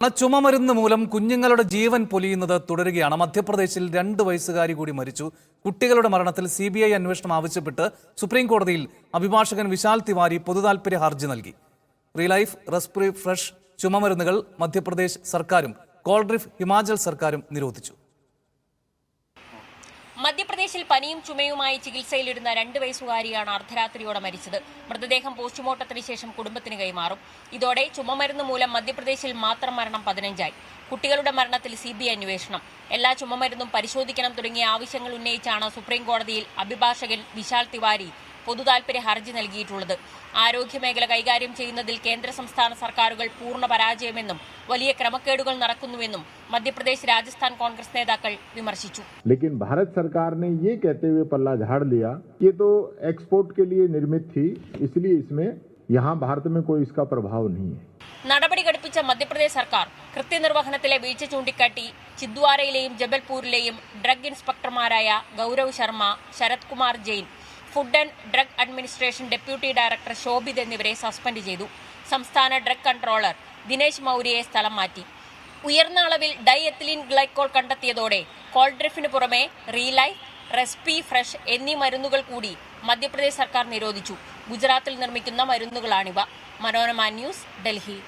ചുമമരുന്ന് മൂലം കുഞ്ഞുങ്ങളുടെ ജീവൻ പൊലിയുന്നത് തുടരുകയാണ്. മധ്യപ്രദേശിൽ 2 വയസ്സുകാരി കൂടി മരിച്ചു. കുട്ടികളുടെ മരണത്തിൽ CBI അന്വേഷണം ആവശ്യപ്പെട്ട് സുപ്രീം കോടതിയിൽ അഭിഭാഷകൻ വിശാൽ തിവാരി പൊതുതാൽപര്യ ഹർജി നൽകി. റീലൈഫ്, റെസ്പിറി ഫ്രഷ് ചുമമരുന്നുകൾ മധ്യപ്രദേശ് സർക്കാരും കോൾഡ്രിഫ് ഹിമാചൽ സർക്കാരും നിരോധിച്ചു. മധ്യപ്രദേശിൽ പനിയും ചുമയുമായി ചികിത്സയിലിരുന്ന 2 വയസ്സുകാരിയാണ് അർദ്ധരാത്രിയോടെ മരിച്ചത്. മൃതദേഹം പോസ്റ്റ്മോർട്ടത്തിന് ശേഷം കുടുംബത്തിന് കൈമാറും. ഇതോടെ ചുമമരുന്ന് മൂലം മധ്യപ്രദേശിൽ മാത്രം മരണം 15ആയി. കുട്ടികളുടെ മരണത്തിൽ CBI അന്വേഷണം, എല്ലാ ചുമമരുന്നും പരിശോധിക്കണം തുടങ്ങിയ ആവശ്യങ്ങൾ ഉന്നയിച്ചാണ് സുപ്രീം കോടതിയിൽ അഭിഭാഷകൻ വിശാൽ തിവാരി പൊതുതാൽപര്യ ഹർജി നൽകിയിട്ടുള്ളത്. ആരോഗ്യമേഖല കൈകാര്യം ചെയ്യുന്നതിൽ കേന്ദ്ര സംസ്ഥാന സർക്കാരുകൾ പൂർണ്ണ പരാജയമെന്നും വലിയ ക്രമക്കേടുകൾ നടക്കുന്നുവെന്നും മധ്യപ്രദേശ് രാജസ്ഥാൻ കോൺഗ്രസ് നേതാക്കൾ വിമർശിച്ചു. लेकिन भारत सरकार ने ये कहते हुए पल्ला झाड़ लिया, ये तो एक्सपोर्ट के लिए निर्मित थी, इसलिए इसमें यहाँ भारत में कोई इसका प्रभाव नहीं है. നടപടി ഘടിപ്പിച്ച മധ്യപ്രദേശ് സർക്കാർ കൃത്യനിർവഹണത്തിലെ വീഴ്ച ചൂണ്ടിക്കാട്ടി ചിദ്വാരയിലെയും ജബൽപൂരിലെയും ഡ്രഗ് ഇൻസ്പെക്ടർമാരായ Gaurav Sharma, Sharath Kumar Jain, food and drug administration deputy director Shobhit എന്നിവരെ സസ്പെൻഡ് ചെയ്തു. സംസ്ഥാന ഡ്രഗ് കൺട്രോളർ ദിനേശ് മൗര്യയെ സ്ഥലം മാറ്റി. ഉയർന്ന അളവിൽ ഡൈ എത്തിലീൻ ഗ്ലൈക്കോൾ കണ്ടെത്തിയതോടെ കോൾഡ്രിഫിന് പുറമെ റീലൈഫ്, റെസ്പി ഫ്രഷ് എന്നീ മരുന്നുകൾ കൂടി മധ്യപ്രദേശ് സർക്കാർ നിരോധിച്ചു. ഗുജറാത്തിൽ നിർമ്മിക്കുന്ന മരുന്നുകളാണിവ. മനോരമ ന്യൂസ്, ഡൽഹി.